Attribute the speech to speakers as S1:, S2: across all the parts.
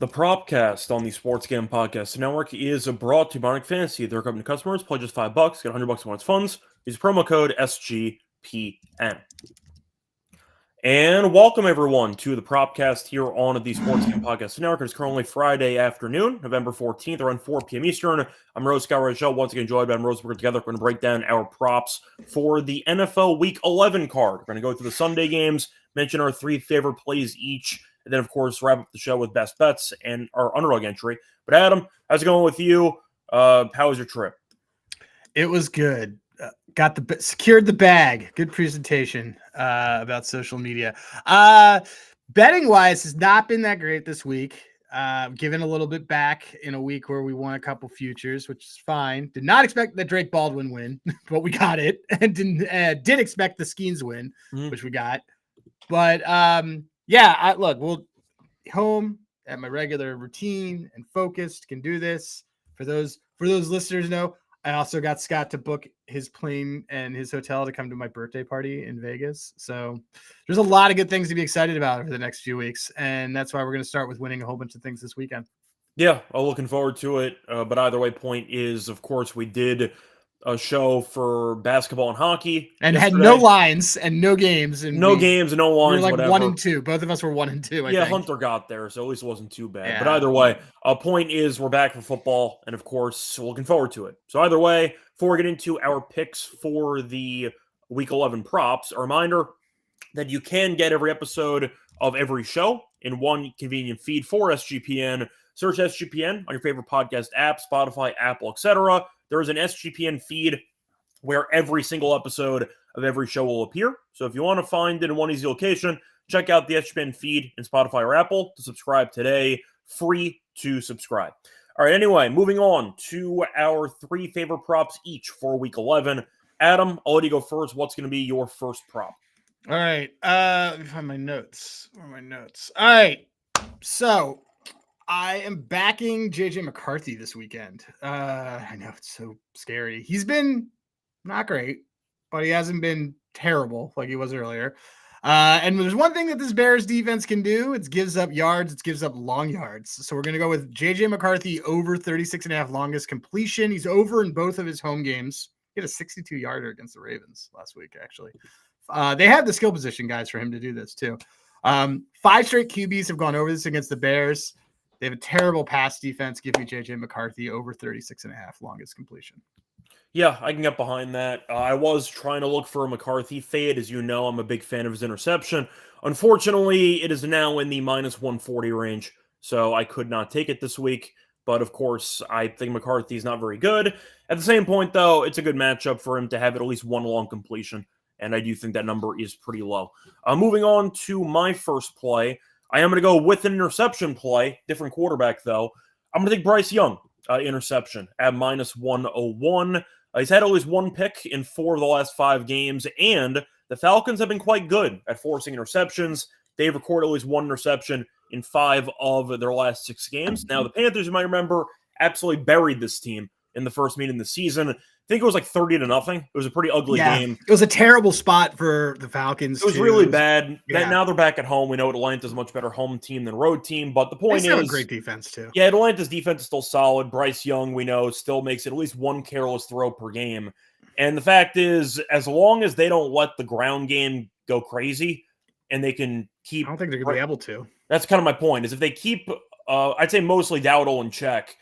S1: The Propcast on the Sports Game Podcast Network is brought to you by Bionic Fantasy. They're coming to customers. Play just $5, get $100 in its funds. Use promo code SGPN. And welcome everyone to the Propcast here on the Sports Game Podcast Network. It's currently Friday afternoon, November 14th, around 4 p.m. Eastern. I'm Reichel, once again joined by Rosenberg. Together, we're going to break down our props for the NFL Week 11 card. We're going to go through the Sunday games, mention our three favorite plays each, and then, of course, wrap up the show with best bets and our underdog entry. But Adam, how's it going with you? How was your trip?
S2: It was good. Secured the bag. Good presentation about social media. Betting wise has not been that great this week. Given a little bit back in a week where we won a couple futures, which is fine. Did not expect that Drake Baldwin win, but we got it. And did expect the Skeens win, which we got. But we'll home at my regular routine and focused. Can do this. For those listeners know, I also got Scott to book his plane and his hotel to come to my birthday party in Vegas. So there's a lot of good things to be excited about over the next few weeks. And that's why we're going to start with winning a whole bunch of things this weekend.
S1: Yeah, I'm looking forward to it. But either way, point is, of course, we did a show for basketball and hockey.
S2: And yesterday. Had no lines and no games. And
S1: no games and no lines,
S2: we were like
S1: whatever.
S2: 1 and 2. Both of us were 1 and 2, I think.
S1: Hunter got there, so at least it wasn't too bad. Yeah. But either way, point is we're back for football, and of course, we're looking forward to it. So either way, before we get into our picks for the Week 11 props, a reminder that you can get every episode of every show in one convenient feed for SGPN. Search SGPN on your favorite podcast app, Spotify, Apple, etc. There is an SGPN feed where every single episode of every show will appear. So if you want to find it in one easy location, check out the SGPN feed in Spotify or Apple to subscribe today. Free to subscribe. All right, anyway, moving on to our three favorite props each for Week 11. Adam, I'll let you go first. What's going to be your first prop?
S2: All right. Let me find my notes. Where are my notes? All right. So I am backing JJ McCarthy this weekend. I know it's so scary. He's been not great, but he hasn't been terrible like he was earlier. And there's one thing that this Bears defense can do. It gives up yards. It gives up long yards. So we're going to go with JJ McCarthy over 36.5 longest completion. He's over in both of his home games. He had a 62-yarder against the Ravens last week, actually. They have the skill position guys for him to do this too. 5 straight QBs have gone over this against the Bears. They have a terrible pass defense. Give me JJ McCarthy over 36.5 longest completion.
S1: Yeah, I can get behind that. I was trying to look for a McCarthy fade. As you know, I'm a big fan of his interception. Unfortunately, it is now in the minus 140 range, so I could not take it this week. But, of course, I think McCarthy is not very good. At the same point, though, it's a good matchup for him to have at least one long completion, and I do think that number is pretty low. Moving on to my first play, I am going to go with an interception play, different quarterback, though. I'm going to take Bryce Young, interception, at minus 101. He's had at least one pick in 4 of the last 5 games, and the Falcons have been quite good at forcing interceptions. They've recorded at least one interception in 5 of their last 6 games. Now, the Panthers, you might remember, absolutely buried this team in the first meeting of the season. I think it was like 30-0. It was a pretty ugly game.
S2: It was a terrible spot for the Falcons.
S1: It was really bad. Yeah. Now they're back at home. We know Atlanta's a much better home team than road team, but the point is,
S2: have a great defense too.
S1: Yeah, Atlanta's defense is still solid. Bryce Young, we know, still makes at least one careless throw per game. And the fact is, as long as they don't let the ground game go crazy and they can keep...
S2: I don't think they're going to be able to.
S1: That's kind of my point, is if they keep, I'd say mostly Dowdle in check,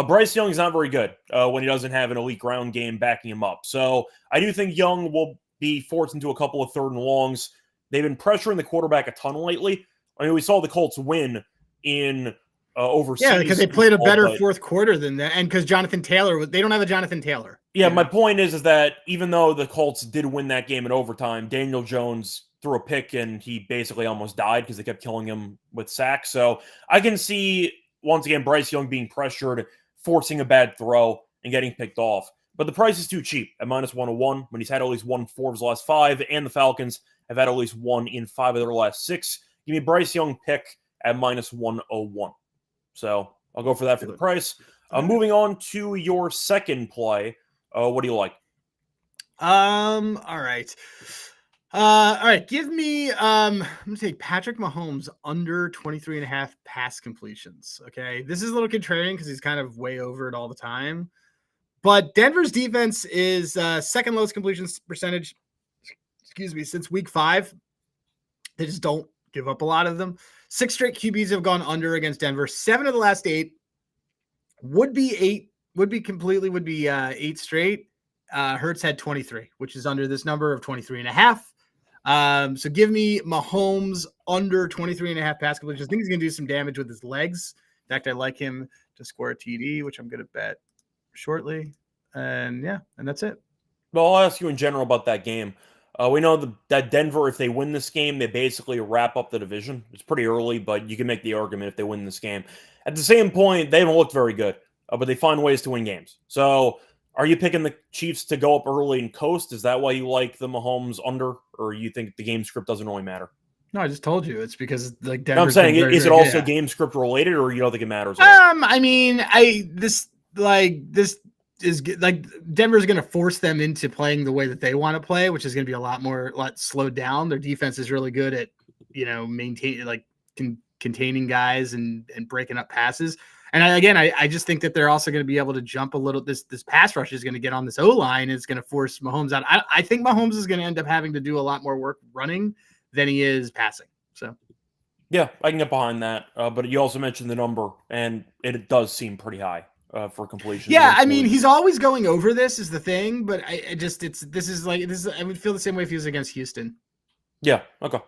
S1: Bryce Young's not very good when he doesn't have an elite ground game backing him up. So I do think Young will be forced into a couple of 3rd and longs. They've been pressuring the quarterback a ton lately. I mean, we saw the Colts win in overseas.
S2: Yeah, because they played a better 4th quarter than that. And because Jonathan Taylor, they don't have a Jonathan Taylor.
S1: Yeah, my point is that even though the Colts did win that game in overtime, Daniel Jones threw a pick and he basically almost died because they kept killing him with sacks. So I can see, once again, Bryce Young being pressured, forcing a bad throw and getting picked off. But the price is too cheap at minus 101 when he's had at least 1 in 4 of his last 5, and the Falcons have had at least 1 in 5 of their last 6. Give me Bryce Young pick at minus 101. So I'll go for that for the price. Moving on to your second play. What do you like?
S2: All right. All right, give me I'm gonna take Patrick Mahomes under 23.5 pass completions. Okay, this is a little contrarian because he's kind of way over it all the time. But Denver's defense is second lowest completion percentage, since week 5. They just don't give up a lot of them. 6 straight QBs have gone under against Denver. 7 of the last 8 would be 8 straight. Hurts had 23, which is under this number of 23.5. So give me Mahomes under 23.5 pass completions. I think he's going to do some damage with his legs. In fact, I like him to score a TD, which I'm going to bet shortly. And that's it.
S1: Well, I'll ask you in general about that game. We know that Denver, if they win this game, they basically wrap up the division. It's pretty early, but you can make the argument if they win this game. At the same point, they haven't looked very good, but they find ways to win games. So are you picking the Chiefs to go up early and coast? Is that why you like the Mahomes under, or you think the game script doesn't really matter?
S2: No, I just told you it's because like
S1: Denver's I'm saying, is it also game script related, or you don't think it matters?
S2: I mean, this is like Denver's going to force them into playing the way that they want to play, which is going to be a lot slowed down. Their defense is really good at, maintaining, containing guys and breaking up passes. And I just think that they're also going to be able to jump a little. This pass rush is going to get on this O-line. And it's going to force Mahomes out. I think Mahomes is going to end up having to do a lot more work running than he is passing. So.
S1: Yeah, I can get behind that. But you also mentioned the number, and it does seem pretty high for completion.
S2: Yeah, I mean, he's always going over this is the thing, but I would feel the same way if he was against Houston.
S1: Yeah, okay.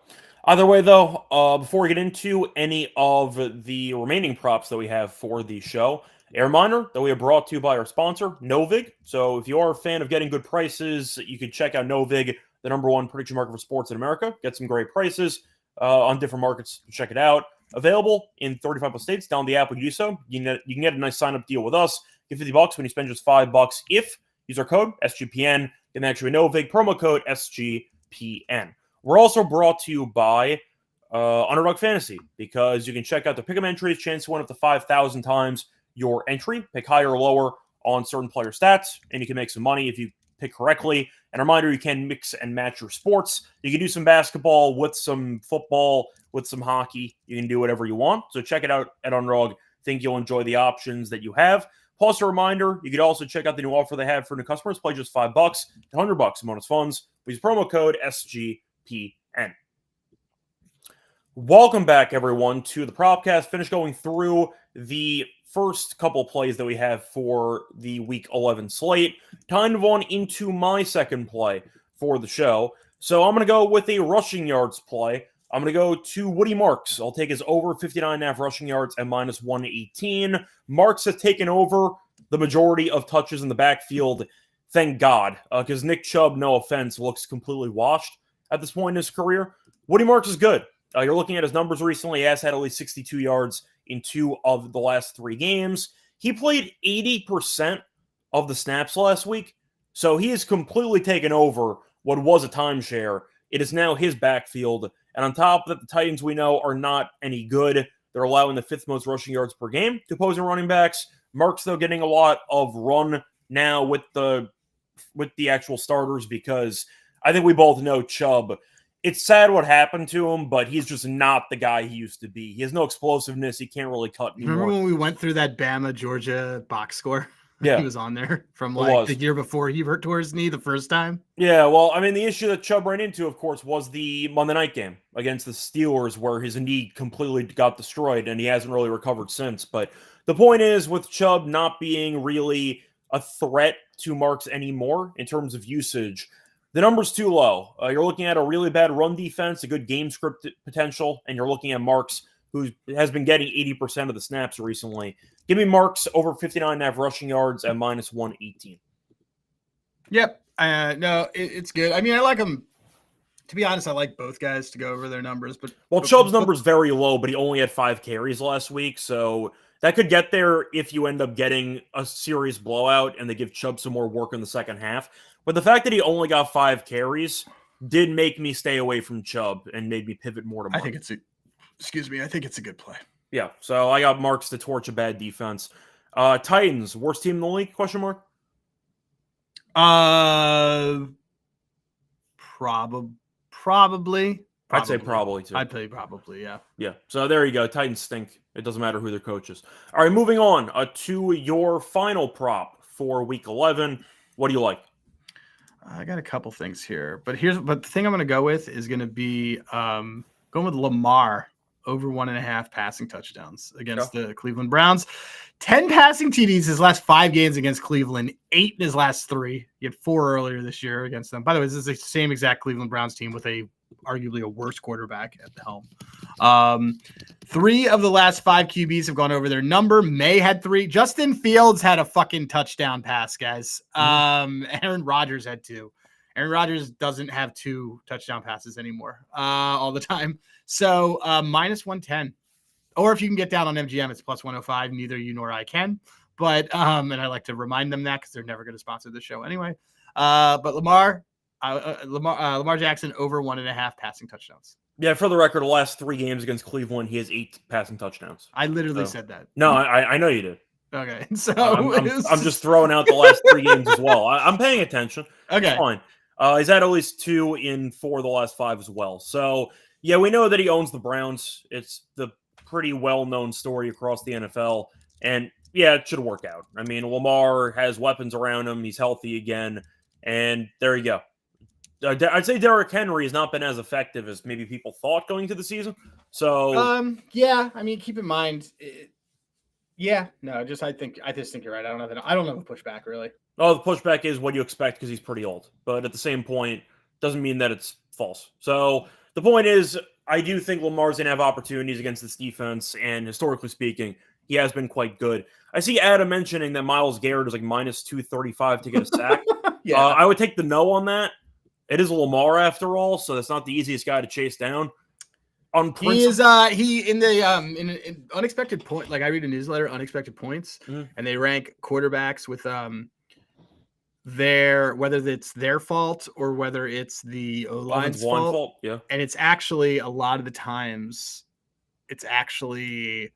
S1: Either way, though, before we get into any of the remaining props that we have for the show, a reminder that we are brought to you by our sponsor, Novig. So if you are a fan of getting good prices, you can check out Novig, the #1 prediction market for sports in America. Get some great prices on different markets. Check it out. Available in 35 states. Down the app when you do so. You can get a nice sign-up deal with us. Get $50 when you spend just $5 if use our code SGPN. Get actually no big promo code SGPN. We're also brought to you by Underdog Fantasy because you can check out the pick'em entries. Chance to win up to 5,000 times your entry. Pick higher or lower on certain player stats, and you can make some money if you pick correctly. And a reminder, you can mix and match your sports. You can do some basketball with some football, with some hockey. You can do whatever you want. So check it out at Underdog. Think you'll enjoy the options that you have. Plus, a reminder, you could also check out the new offer they have for new customers. Play just $5 to $100 in bonus funds. Use promo code SGPN. Welcome back, everyone, to the Propcast. Finish going through the first couple plays that we have for the Week 11 slate. Time to move on into my second play for the show. So I'm going to go with a rushing yards play. I'm going to go to Woody Marks. I'll take his over 59.5 rushing yards at -118. Marks has taken over the majority of touches in the backfield. Thank God, because Nick Chubb, no offense, looks completely washed at this point in his career. Woody Marks is good. You're looking at his numbers recently. He has had at least 62 yards in 2 of the last 3 games. He played 80% of the snaps last week, so he has completely taken over what was a timeshare. It is now his backfield, and on top of that, the Titans we know are not any good. They're allowing the 5th most rushing yards per game to opposing running backs. Mark's, though, getting a lot of run now with the actual starters because I think we both know Chubb. It's sad what happened to him, but he's just not the guy he used to be. He has no explosiveness. He can't really cut anymore.
S2: Remember when we went through that Bama-Georgia box score?
S1: Yeah.
S2: He was on there from the year before he hurt toward his knee the first time.
S1: Yeah, well, I mean, the issue that Chubb ran into, of course, was the Monday night game against the Steelers where his knee completely got destroyed and he hasn't really recovered since. But the point is, with Chubb not being really a threat to Marks anymore in terms of usage, the number's too low. You're looking at a really bad run defense, a good game script potential, and you're looking at Marks, who has been getting 80% of the snaps recently. Give me Marks over 59.5 rushing yards at -118.
S2: Yep. No, it's good. I mean, I like him. To be honest, I like both guys to go over their numbers. But
S1: Chubb's number is very low, but he only had 5 carries last week, so that could get there if you end up getting a serious blowout and they give Chubb some more work in the second half. But the fact that he only got 5 carries did make me stay away from Chubb and made me pivot more to Marks.
S2: I think it's a good play.
S1: Yeah, so I got Marks to torch a bad defense. Titans, worst team in the league? Question mark.
S2: Probably.
S1: I'd say probably too.
S2: I'd say probably, yeah.
S1: Yeah. So there you go. Titans stink. It doesn't matter who their coach is. All right, moving on to your final prop for Week 11. What do you like?
S2: I got a couple things here, but the thing I'm going to go with is going to be going with Lamar over 1.5 passing touchdowns against the Cleveland Browns. 10 passing TDs his last 5 games against Cleveland, 8 in his last 3. He had 4 earlier this year against them. By the way, this is the same exact Cleveland Browns team with arguably a worse quarterback at the helm. 3 of the last 5 QBs have gone over their number. May had 3. Justin Fields had a fucking touchdown pass, guys. Aaron Rodgers had 2. Aaron Rodgers doesn't have 2 touchdown passes anymore all the time. So minus 110. Or if you can get down on MGM, it's plus 105. Neither you nor I can. But and I like to remind them that because they're never going to sponsor the show anyway. But Lamar Jackson over 1.5 passing touchdowns.
S1: Yeah, for the record, the last 3 games against Cleveland, he has 8 passing touchdowns.
S2: I literally said that.
S1: No, I know you did.
S2: Okay, so
S1: I'm just throwing out the last 3 games as well. I'm paying attention.
S2: Okay,
S1: it's fine. He's had at least 2 in 4 of the last 5 as well. So yeah, we know that he owns the Browns. It's the pretty well-known story across the NFL, and yeah, it should work out. I mean, Lamar has weapons around him. He's healthy again, and there you go. I'd say Derrick Henry has not been as effective as maybe people thought going into the season. So,
S2: yeah, I mean, keep in mind, I just think you're right. I don't have a pushback really.
S1: Oh, the pushback is what you expect because he's pretty old, but at the same point, doesn't mean that it's false. So the point is, I do think Lamar's gonna have opportunities against this defense, and historically speaking, he has been quite good. I see Adam mentioning that Myles Garrett is like minus 235 to get a sack.
S2: Yeah,
S1: I would take the no on that. It is Lamar after all, so that's not the easiest guy to chase down. On principle,
S2: he in the in unexpected point. Like I read a newsletter, unexpected points, and they rank quarterbacks with whether it's their fault or whether it's the O-line's fault.
S1: Yeah,
S2: and it's actually a lot of the times, it's actually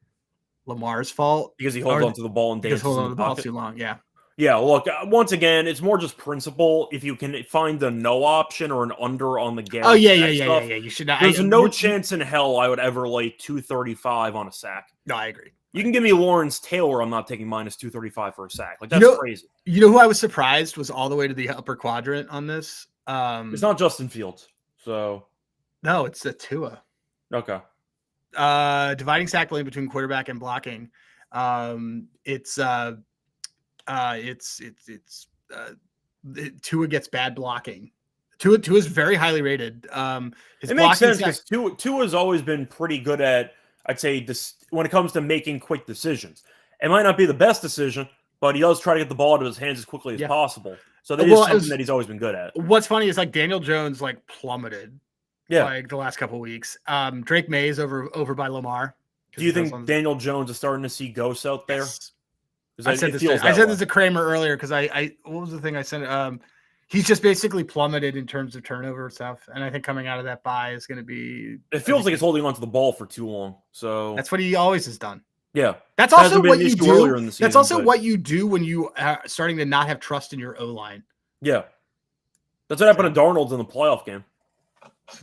S2: Lamar's fault
S1: because he holds onto the ball and dances
S2: holds
S1: in
S2: on
S1: the
S2: the ball
S1: pocket
S2: too long. Yeah.
S1: Yeah, look, once again, it's more just principle. If you can find the no option or an under on the Garrett.
S2: Oh, yeah. You should not.
S1: There's no chance in hell I would ever lay 235 on a sack.
S2: No, I agree.
S1: You can give me Lawrence Taylor. I'm not taking minus 235 for a sack. Like, that's crazy.
S2: You know who I was surprised was all the way to the upper quadrant on this?
S1: It's not Justin Fields. So.
S2: No, it's the Tua.
S1: Okay.
S2: Dividing sack lane between quarterback and blocking. Tua gets bad blocking. Tua is very highly rated.
S1: It makes sense because Tua has always been pretty good at, I'd say, when it comes to making quick decisions. It might not be the best decision, but he does try to get the ball into his hands as quickly as possible. So that is something that he's always been good at.
S2: What's funny is like Daniel Jones like plummeted.
S1: Yeah,
S2: like the last couple of weeks. Drake May is over by Lamar.
S1: Do you think Daniel Jones is starting to see ghosts out there?
S2: Yes. I said this to Kramer earlier because I what was the thing I said? He's just basically plummeted in terms of turnover stuff, and I think coming out of that bye is going to be.
S1: It feels like it's holding onto the ball for too long. So
S2: that's what he always has done.
S1: Yeah,
S2: that's also what you do.
S1: Earlier in the season,
S2: that's also what you do when you are starting to not have trust in your O line.
S1: Yeah, that's what happened to Darnold in the playoff game.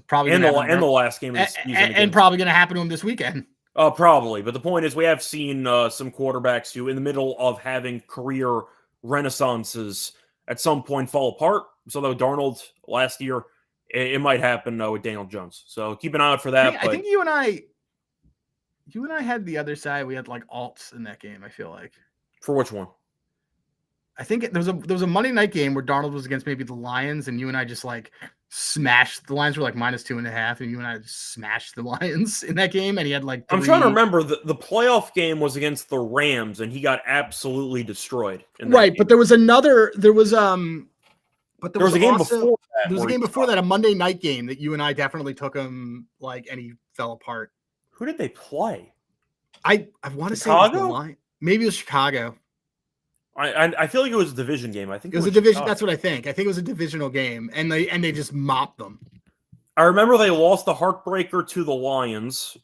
S2: Probably
S1: and the last game of the season,
S2: and probably going to happen to him this weekend.
S1: Probably, but the point is, we have seen some quarterbacks who, in the middle of having career renaissances, at some point fall apart. So, though Darnold last year, it might happen with Daniel Jones. So, keep an eye out for that.
S2: I think you and I had the other side. We had like alts in that game. I feel like.
S1: For which one?
S2: I think there was a Monday night game where Darnold was against maybe the Lions, and you and I just like smashed. The Lions were like minus 2.5, and you and I just smashed the Lions in that game. And he had like.
S1: I'm trying to remember the playoff game was against the Rams, and he got absolutely destroyed.
S2: Right, but there was a game before that. There was a game before that, a Monday night game that you and I definitely took him like, and he fell apart.
S1: Who did they play?
S2: I want to say it was the Lions. Maybe it was Chicago.
S1: I feel like it was a division game. I think
S2: it was a division. That's what I think. I think it was a divisional game, and they just mopped them.
S1: I remember they lost the heartbreaker to the Lions.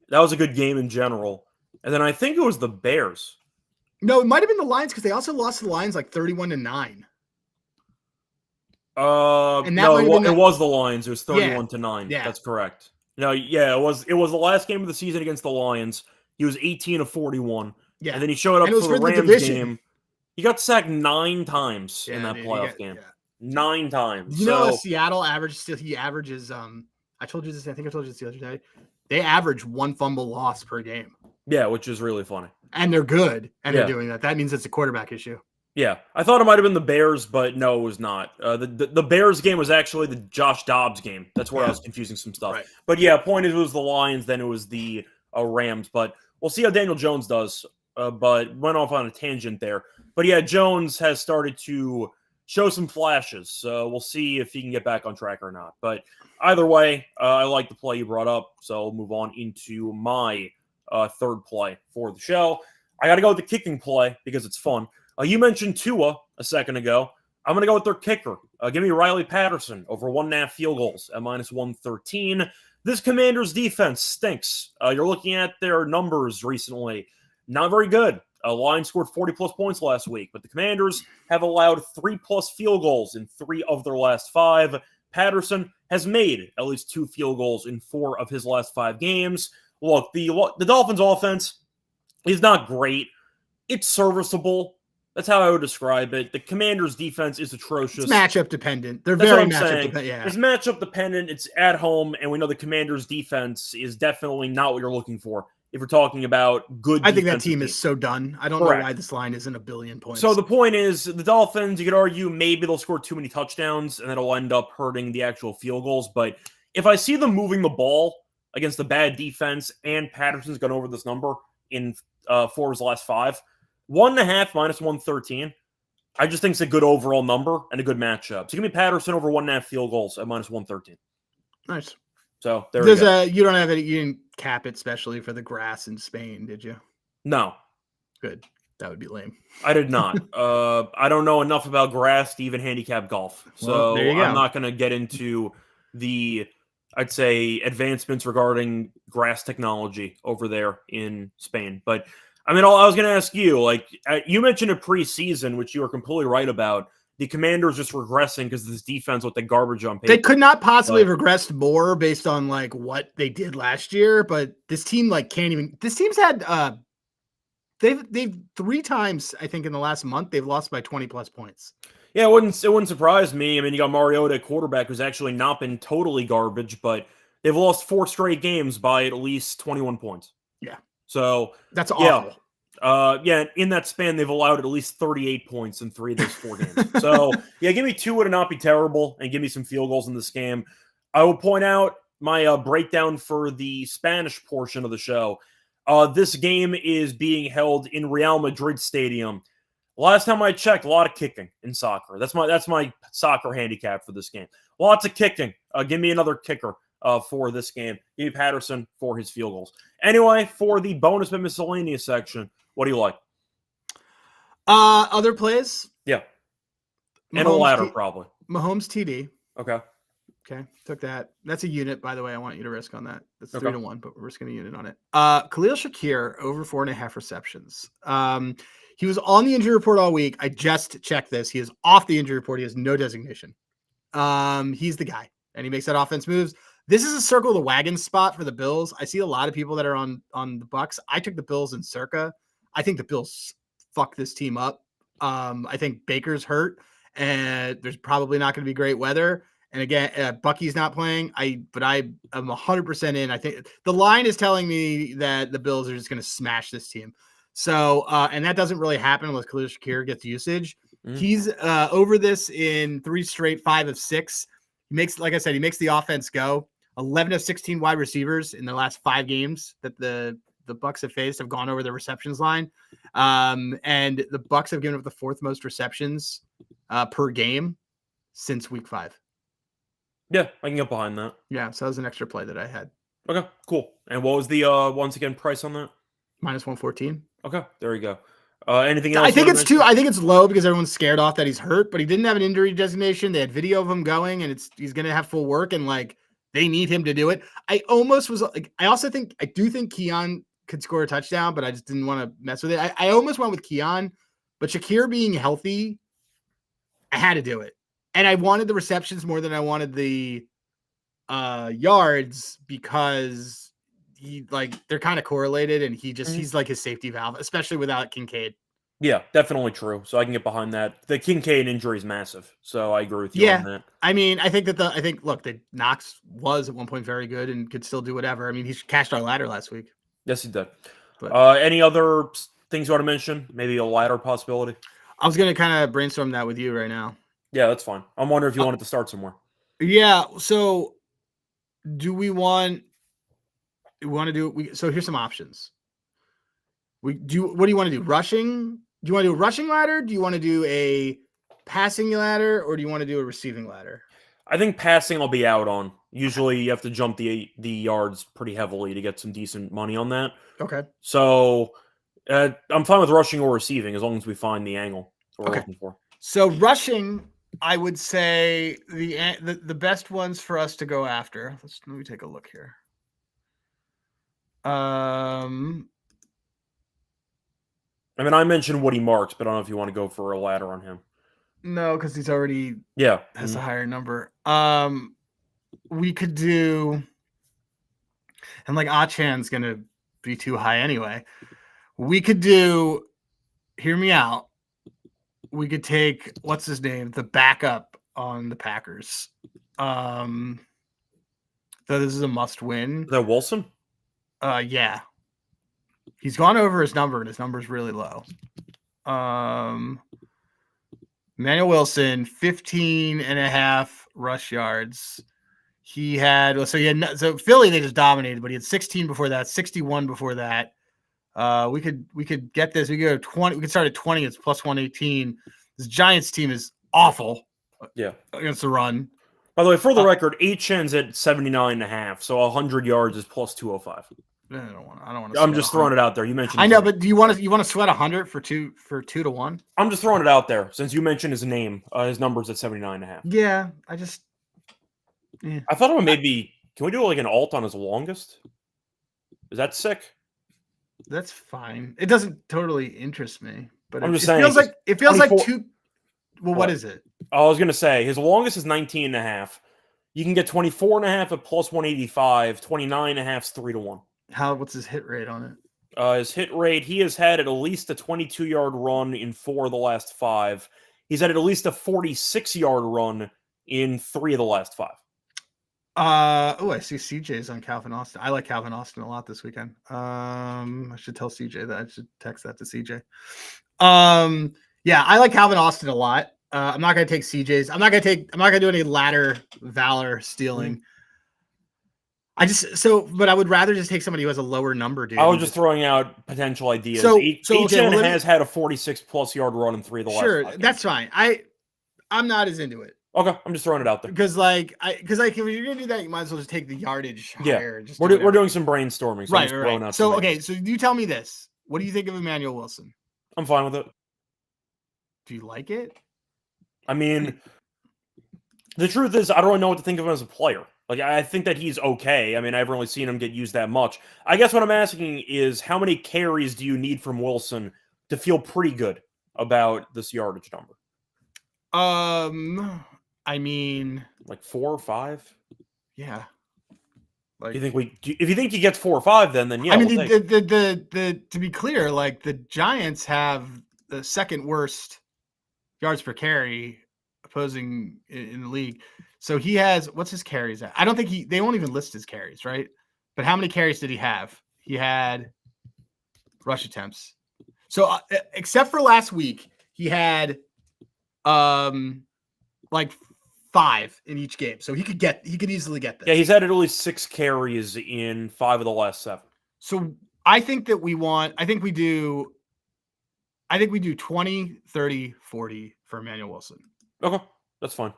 S1: That was a good game in general. And then I think it was the Bears.
S2: No, it might have been the Lions because they also lost to the Lions like 31-9. And that
S1: No,
S2: might have been
S1: it was the Lions. It was
S2: Yeah.
S1: 31-9.
S2: Yeah.
S1: That's correct. No, yeah, it was the last game of the season against the Lions. He was 18 of 41.
S2: Yeah.
S1: And then he showed
S2: And
S1: up
S2: it was
S1: for the
S2: for the
S1: Rams
S2: division.
S1: game. He got sacked 9 times in
S2: Yeah,
S1: that
S2: dude.
S1: playoff game.
S2: Yeah.
S1: 9 times.
S2: You know, a
S1: So,
S2: Seattle average still he averages I told you this, I think I told you this the other day. They average 1 fumble loss per game.
S1: yeah, which is really funny.
S2: And they're good, and
S1: Yeah.
S2: they're doing that. That means it's a quarterback issue.
S1: Yeah, I thought it might have been the Bears, but no, it was not. The Bears game was actually the Josh Dobbs game. That's where I was confusing some stuff.
S2: Right.
S1: But yeah, point is it was the Lions, then it was the Rams. But we'll see how Daniel Jones does. But went off on a tangent there. But yeah, Jones has started to show some flashes. So we'll see if he can get back on track or not. But either way, I like the play you brought up. So I'll move on into my third play for the show. I got to go with the kicking play because it's fun. You mentioned Tua a second ago. I'm going to go with their kicker. Give me Riley Patterson over 1.5 field goals at -113. This Commanders defense stinks. You're looking at their numbers recently. Not very good. Lions scored 40-plus points last week, but the Commanders have allowed 3+ field goals in 3 of their last 5. Patterson has made at least 2 field goals in 4 of his last 5 games. Look, the Dolphins' offense is not great. It's serviceable. That's how I would describe it. The Commanders' defense is atrocious.
S2: It's matchup dependent. They're
S1: That's
S2: very
S1: what I'm
S2: matchup
S1: saying.
S2: dependent. Yeah.
S1: It's matchup dependent. It's at home, and we know the Commanders' defense is definitely not what you're looking for if we're talking about good.
S2: I think that team is so done. I don't know why this line isn't 1 billion points.
S1: So the point is, the Dolphins, you could argue maybe they'll score too many touchdowns, and it'll end up hurting the actual field goals. But if I see them moving the ball against a bad defense, and Patterson's gone over this number in 4 of his last 5, 1.5 -113. I just think it's a good overall number and a good matchup. So give me Patterson over 1.5 field goals at -113.
S2: Nice.
S1: So there we go.
S2: You don't have any, you didn't cap it especially for the grass in Spain, did you?
S1: No.
S2: Good. That would be lame.
S1: I did not. I don't know enough about grass to even handicap golf. So
S2: there you go.
S1: I'm not going to get into the, I'd say, advancements regarding grass technology over there in Spain. But I mean, I was going to ask you, like, you mentioned a preseason, which you were completely right about. The Commanders just regressing because this defense with the garbage on paper.
S2: They could not possibly have regressed more based on like what they did last year, but this team like can't even. This team's had they've 3 times I think in the last month they've lost by 20+ points.
S1: Yeah, it wouldn't surprise me. I mean, you got Mariota at quarterback, who's actually not been totally garbage, but they've lost 4 straight games by at least 21 points.
S2: Yeah.
S1: So
S2: that's awful.
S1: Yeah, in that span, they've allowed at least 38 points in 3 of those 4 games. So, yeah, give me 2 to not be terrible, and give me some field goals in this game. I will point out my breakdown for the Spanish portion of the show. This game is being held in Real Madrid Stadium. Last time I checked, a lot of kicking in soccer. That's my soccer handicap for this game. Lots of kicking. Give me another kicker for this game. Give me Patterson for his field goals. Anyway, for the bonus but miscellaneous section, what do you like?
S2: Other plays?
S1: Yeah.
S2: Mahomes
S1: And a ladder, probably.
S2: Mahomes TD.
S1: Okay,
S2: took that. That's a unit, by the way. I want you to risk on that. That's 3 to 1, but we're risking a unit on it. Khalil Shakir over 4.5 receptions. He was on the injury report all week. I just checked this. He is off the injury report. He has no designation. He's the guy, and he makes that offense moves. This is a circle the wagon spot for the Bills. I see a lot of people that are on the Bucks. I took the Bills in circa. I think the Bills fuck this team up. I think Baker's hurt, and there's probably not going to be great weather. And again, Bucky's not playing. But I am 100% in. I think the line is telling me that the Bills are just going to smash this team. So, and that doesn't really happen unless Khalil Shakir gets usage. He's over this in 3 straight, 5 of 6. He makes, like I said, he makes the offense go. 11 of 16 wide receivers in the last 5 games that the Bucks have faced have gone over the receptions line. And the Bucks have given up the 4th most receptions per game since week 5.
S1: Yeah, I can get behind that.
S2: Yeah, so that was an extra play that I had.
S1: Okay, cool. And what was the once again price on that?
S2: -114.
S1: Okay, there you go. Anything else?
S2: I think it's I think it's low because everyone's scared off that he's hurt, but he didn't have an injury designation. They had video of him going, and he's going to have full work, and like they need him to do it. I do think Keon could score a touchdown, but I just didn't want to mess with it. I almost went with Keon, but Shakir being healthy, I had to do it. And I wanted the receptions more than I wanted the yards because they're kind of correlated, and he's like his safety valve, especially without Kincaid.
S1: Yeah, definitely true. So I can get behind that. The Kincaid injury is massive, so I agree with you on that.
S2: I mean, I think look, the Knox was at one point very good and could still do whatever. I mean, he's cashed our ladder last week.
S1: Yes, he did.
S2: But
S1: any other things you want to mention? Maybe a ladder possibility?
S2: I was going to kind of brainstorm that with you right now.
S1: Yeah, that's fine. I'm wondering if you wanted to start somewhere.
S2: Yeah. So do we want to do so here's some options. What do you want to do? Rushing? Do you want to do a rushing ladder? Do you want to do a passing ladder, or do you want to do a receiving ladder?
S1: I think passing I'll be out on. Usually you have to jump the yards pretty heavily to get some decent money on that.
S2: Okay.
S1: So I'm fine with rushing or receiving as long as we find the angle we're looking for.
S2: So rushing, I would say the best ones for us to go after. Let me take a look here.
S1: I mean, I mentioned Woody Marks, but I don't know if you want to go for a ladder on him.
S2: No, because he's already has a higher number. We could do, and like Achan's gonna be too high anyway. We could do. Hear me out. We could take what's his name, the backup on the Packers. So this is a must-win.
S1: Is that Wilson?
S2: Yeah. He's gone over his number, and his number's really low. Emmanuel Wilson, 15.5 rush yards. So Philly, they just dominated, but he had 16 before that, 61 before that. We could get this. We could go 20. We could start at 20. It's plus 118. This Giants team is awful.
S1: Yeah,
S2: against the run.
S1: By the way, for the record, Achan's at 79.5, so 100 yards is plus 205.
S2: I don't want to.
S1: I'm just throwing it out there. You mentioned.
S2: I know, but do you want to sweat 100 for 2 to 1?
S1: I'm just throwing it out there since you mentioned his name. His number's at 79.5.
S2: Yeah, I
S1: thought it would maybe. Can we do like an alt on his longest? Is that sick?
S2: That's fine. It doesn't totally interest me, but
S1: I'm just saying
S2: it feels like two. Well, what is it?
S1: I was gonna say his longest is 19.5. You can get 24.5 at plus 185. 29.5 is 3 to 1.
S2: What's his hit rate on it?
S1: His hit rate, he has had at least a 22-yard run in 4 of the last 5. He's had at least a 46-yard run in 3 of the last 5.
S2: I see CJ's on Calvin Austin. I like Calvin Austin a lot this weekend. I should tell CJ that. I should text that to CJ. Yeah, I like Calvin Austin a lot. I'm not going to take CJ's. I'm not going to do any ladder valor stealing. But I would rather just take somebody who has a lower number, dude.
S1: I was just throwing out potential ideas. Achan has had a 46-plus yard run in 3 of the last 5 games.
S2: That's fine. I'm not as into it.
S1: Okay, I'm just throwing it out there.
S2: Because if you're gonna do that, you might as well just take the yardage higher.
S1: We're doing some brainstorming. So
S2: right. So so you tell me this. What do you think of Emmanuel Wilson?
S1: I'm fine with it.
S2: Do you like it?
S1: I mean, the truth is, I don't really know what to think of him as a player. Like, I think that he's okay. I mean, I haven't really seen him get used that much. I guess what I'm asking is, how many carries do you need from Wilson to feel pretty good about this yardage number?
S2: I mean,
S1: like 4 or 5.
S2: Yeah.
S1: Like, if you think he gets 4 or 5, then yeah.
S2: I mean, the to be clear, like the Giants have the second worst yards per carry opposing in the league. So he has, what's his carries at? I don't think they won't even list his carries, right? But how many carries did he have? He had rush attempts. So except for last week, he had like 5 in each game. So he could easily get this.
S1: Yeah, he's had at least 6 carries in 5 of the last 7.
S2: So I think we do 20, 30, 40 for Emmanuel Wilson.
S1: Okay, that's fine.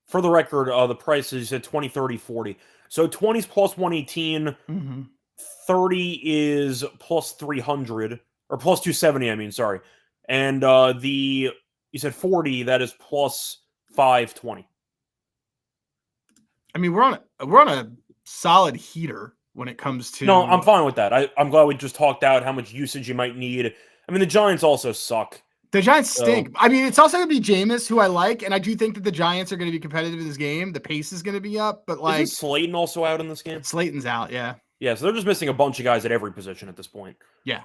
S1: For the record, the price is, you said 20, 30, 40. So 20 is plus 118. 30 is plus 300, or plus 270, I mean, sorry. And you said 40, that is plus 520.
S2: I mean, we're on a solid heater when it comes to.
S1: No, I'm fine with that. I'm glad we just talked out how much usage you might need. I mean, the Giants also suck.
S2: The Giants
S1: So-
S2: stink. I mean, it's also going to be Jameis, who I like, and I do think that the Giants are going to be competitive in this game. The pace is going to be up, but like
S1: Isn't Slayton also out in this game?
S2: Slayton's out. Yeah.
S1: Yeah, so they're just missing a bunch of guys at every position at this point.
S2: Yeah.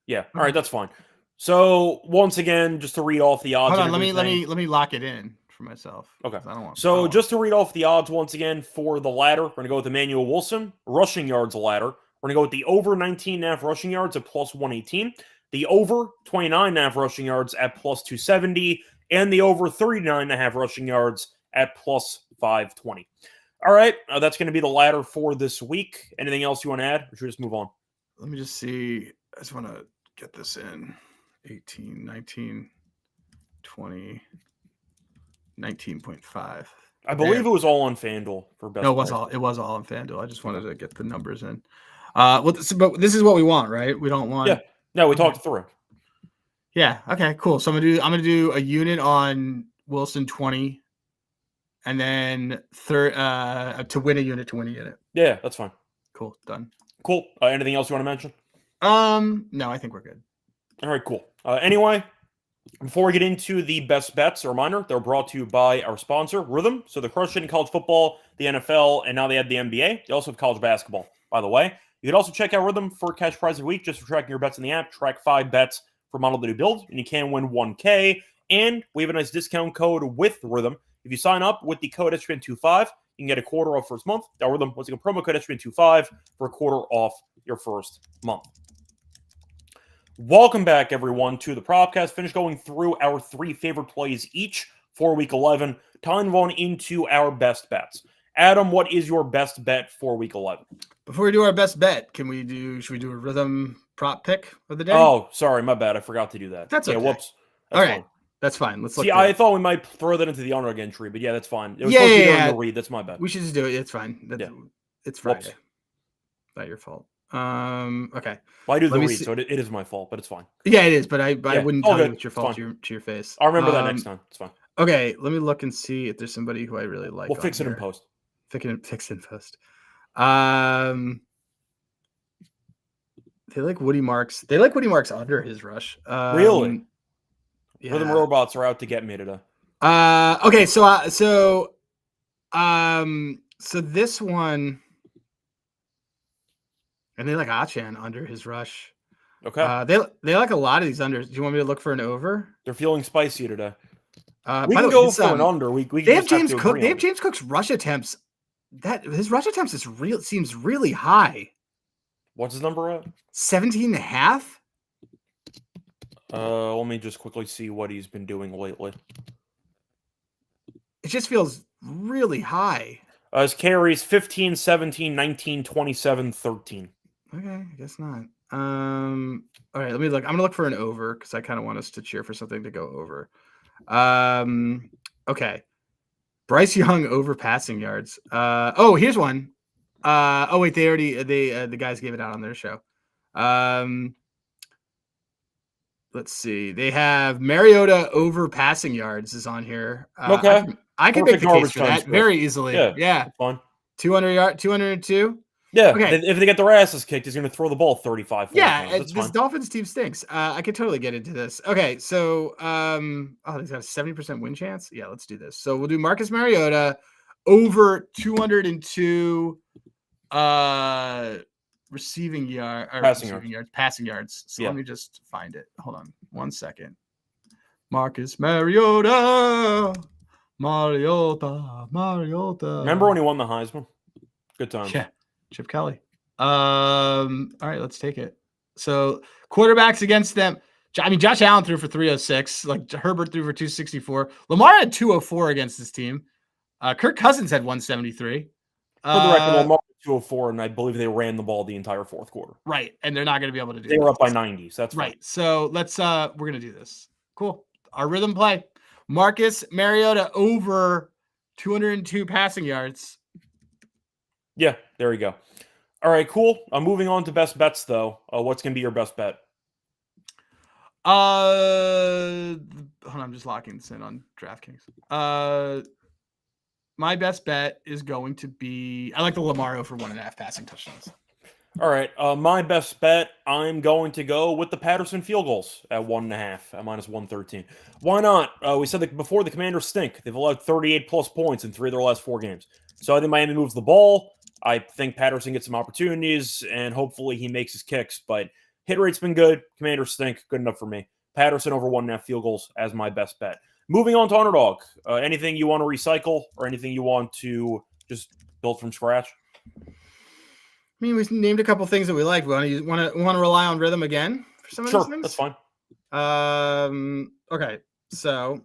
S1: Yeah. All right, that's fine. So once again, just to read off the odds.
S2: Hold on.
S1: and
S2: Let
S1: everything-
S2: me lock it in for myself.
S1: Okay.
S2: I don't want.
S1: So just to read off the odds once again for the ladder, we're going to go with Emmanuel Wilson, rushing yards ladder. We're going to go with the over 19.5 rushing yards at plus 118, the over 29.5 rushing yards at plus 270, and the over 39.5 rushing yards at plus 520. All right, that's going to be the ladder for this week. Anything else you want to add, or should we just move on?
S2: Let me just see. I just want to get this in. 18, 19, 20, 19.5.
S1: I believe it was all on FanDuel for best.
S2: No, it was all on FanDuel. I just wanted to get the numbers in. But this is what we want, right? We don't want.
S1: Yeah. No, we talked through it.
S2: Yeah. Okay. Cool. So I'm gonna do a unit on Wilson 20, and then to win a unit.
S1: Yeah, that's fine.
S2: Cool. Done.
S1: Cool. Anything else you want to mention?
S2: No, I think we're good.
S1: All right, cool. Anyway, before we get into the best bets, a reminder, they're brought to you by our sponsor, Rhythm. So they're crushing college football, the NFL, and now they have the NBA. They also have college basketball, by the way. You can also check out Rhythm for cash prize of the week just for tracking your bets in the app. Track 5 bets for model that you build, and you can win $1K. And we have a nice discount code with Rhythm. If you sign up with the code SGPN25, you can get a quarter off first month. Now, Rhythm, once again, promo code SGPN25 for a quarter off your first month. Welcome back, everyone, to the Propcast. Finish going through our 3 favorite plays each for Week 11. Time to move on into our best bets. Adam, what is your best bet for Week 11?
S2: Before we do our best bet, should we do a Rhythm prop pick of the day?
S1: Oh, sorry, my bad. I forgot to do that.
S2: That's okay.
S1: Whoops.
S2: All right. Fine. That's fine. Let's look.
S1: See, I thought we might throw that into the underdog entry, but yeah, that's fine. It was
S2: supposed
S1: to be during the read. That's my bad.
S2: We should just do it. It's fine. It's Friday.
S1: Whoops.
S2: Not your fault. Okay.
S1: Well, I do the read, so it is my fault, but it's fine.
S2: Yeah, it is, but I wouldn't tell you it's your fault to your face.
S1: I'll remember that next time. It's fine.
S2: Okay, let me look and see if there's somebody who I really like.
S1: We'll fix it in post.
S2: Fix it in post. They like Woody Marks. They like Woody Marks under his rush.
S1: Really?
S2: Yeah.
S1: Rhythm robots are out to get me today.
S2: Okay, so this one, and they like Achan under his rush.
S1: Okay.
S2: They like a lot of these unders. Do you want me to look for an over?
S1: They're feeling spicy today.
S2: We can
S1: go for an under.
S2: They have James Cook. They have James Cook's rush attempts. His rush attempts seems really high.
S1: What's his number at?
S2: 17.5.
S1: Let me just quickly see what he's been doing lately.
S2: It just feels really high.
S1: His carries 15, 17, 19, 27, 13.
S2: Okay, I guess not. All right, let me look. I'm gonna look for an over because I kind of want us to cheer for something to go over. Okay. Bryce Young over passing yards. Here's one. Oh wait, the guys gave it out on their show. Let's see. They have Mariota over passing yards is on here.
S1: Okay.
S2: I can make the case for that very easily. Yeah.
S1: Fun.
S2: 202.
S1: Yeah.
S2: Okay.
S1: If they get their asses kicked, he's going to throw the ball 35.
S2: Yeah. This Dolphins team stinks. I could totally get into this. Okay. So, he's got a 70% win chance. Yeah, let's do this. So we'll do Marcus Mariota over 202 passing yards. So let me just find it. Hold on 1 second. Marcus Mariota.
S1: Remember when he won the Heisman? Good time.
S2: Yeah. Chip Kelly. All right, let's take it. So quarterbacks against them. I mean, Josh Allen threw for 306. Like Herbert threw for 264. Lamar had 204 against this team. Kirk Cousins had 173.
S1: For the record, Lamar 204, and I believe they ran the ball the entire fourth quarter.
S2: Right, and they're not going to be able to do.
S1: They were up by 90, so that's
S2: right.
S1: Fine.
S2: So let's we're going to do this. Cool. Our rhythm play. Marcus Mariota over 202 passing yards.
S1: Yeah, there we go. All right, cool. Moving on to best bets, though. What's going to be your best bet?
S2: Hold on, I'm just locking this in on DraftKings. My best bet is going to be I like the Lamar over 1.5 passing touchdowns.
S1: All right, my best bet, I'm going to go with the Patterson field goals at 1.5, at -113. Why not? We said that before, the Commanders stink. They've allowed 38-plus points in 3 of their last 4 games. So I think Miami moves the ball. I think Patterson gets some opportunities, and hopefully he makes his kicks. But hit rate's been good. Commanders stink. Good enough for me. Patterson over 1.5 field goals as my best bet. Moving on to Underdog. Anything you want to recycle or anything you want to just build from scratch?
S2: I mean, we named a couple things that we like. We want to rely on rhythm again for some of these things.
S1: That's fine.
S2: Okay, so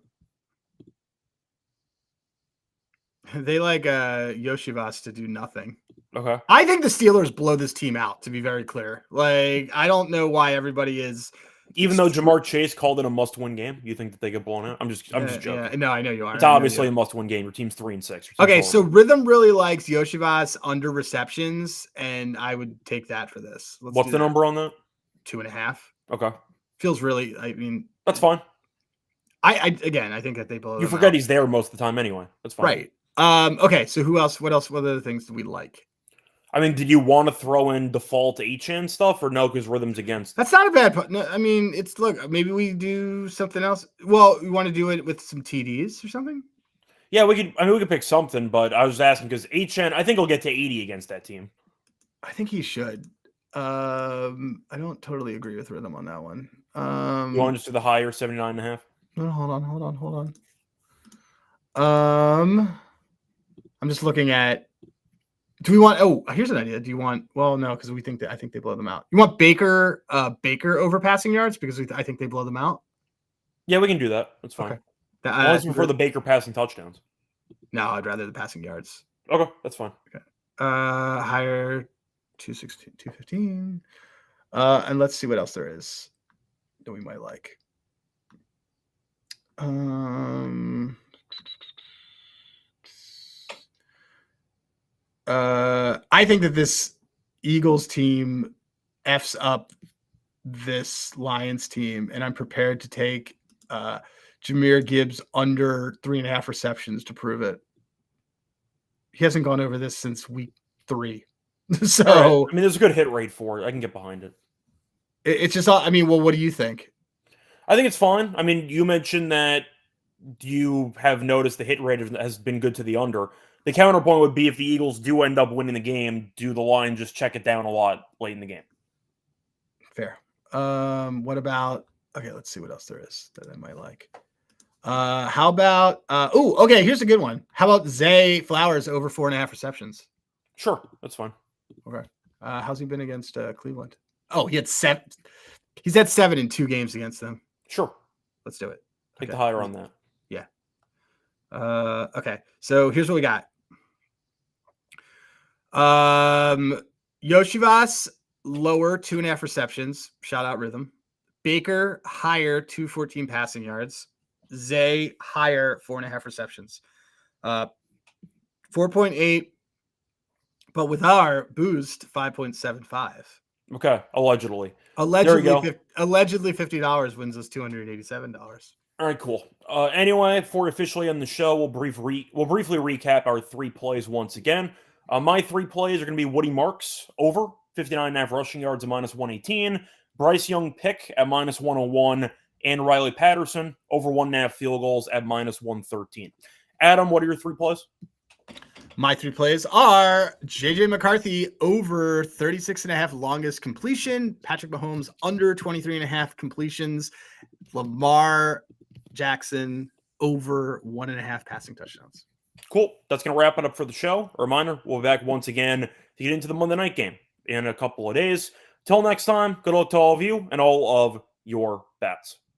S2: they like Yoshivas to do nothing.
S1: Okay.
S2: I think the Steelers blow this team out, to be very clear. Like, I don't know why everybody is.
S1: Even though Jamar Chase called it a must-win game, you think that they get blown out? I'm just joking.
S2: Yeah, no, I know you are.
S1: It's obviously a must-win game. Your team's 3-6.
S2: Okay, so Rhythm really likes Yoshivas under receptions, and I would take that for this.
S1: What's the number on that?
S2: 2.5.
S1: Okay.
S2: Feels really. I mean,
S1: that's fine.
S2: I think that they blow.
S1: You forget he's there most of the time anyway. That's fine.
S2: Right. Okay. So who else? What else? What other things do we like?
S1: I mean, did you want to throw in default HN stuff or no? Because Rhythm's against.
S2: That's not a bad. No, I mean, look. Maybe we do something else. Well, you want to do it with some TDs or something?
S1: Yeah, we could. I mean, we could pick something, but I was asking because HN. I think he'll get to 80 against that team.
S2: I think he should. I don't totally agree with Rhythm on that one.
S1: You want to just do the higher 79.5?
S2: No, hold on. I'm just looking at. Do we want? Oh, here's an idea. Do you want? Well, no, because I think they blow them out. You want Baker over passing yards because I think they blow them out.
S1: Yeah, we can do that. That's fine. Okay. I was prefer the Baker passing touchdowns.
S2: No, I'd rather the passing yards.
S1: Okay, that's fine.
S2: Okay. Higher 216, 215. And let's see what else there is that we might like. I think that this Eagles team F's up this Lions team, and I'm prepared to take Jahmyr Gibbs under 3.5 receptions to prove it. He hasn't gone over this since week 3. So
S1: right. I mean, there's a good hit rate for it. I can get behind it.
S2: It's just, I mean, well, what do you think?
S1: I think it's fine. I mean, you mentioned that you have noticed the hit rate has been good to the under. The counterpoint would be if the Eagles do end up winning the game, do the line just check it down a lot late in the game?
S2: Fair. What about, okay, let's see what else there is that I might like. How about, okay, here's a good one. How about Zay Flowers over 4.5 receptions?
S1: Sure, that's fine.
S2: Okay. How's he been against Cleveland? Oh, he had 7. He's had 7 in 2 games against them.
S1: Sure.
S2: Let's do it.
S1: Take the higher on that.
S2: Yeah. Okay. So here's what we got. Yoshivas lower 2.5 receptions. Shout out Rhythm. Baker higher 214 passing yards. Zay higher 4.5 receptions. 4.8. But with our boost, 5.75.
S1: Okay, allegedly.
S2: Allegedly $50 wins us $287.
S1: All right, cool. Anyway, before we officially end the show, we'll briefly recap our 3 plays once again. My 3 plays are going to be Woody Marks over 59.5 rushing yards at -118, Bryce Young pick at -101, and Riley Patterson over 1.5 field goals at -113. Adam, what are your 3 plays?
S2: My 3 plays are JJ McCarthy over 36.5 longest completion, Patrick Mahomes under 23.5 completions, Lamar Jackson over 1.5 passing touchdowns.
S1: Cool. That's going to wrap it up for the show. A reminder, we'll be back once again to get into the Monday night game in a couple of days. Till next time, good luck to all of you and all of your bets.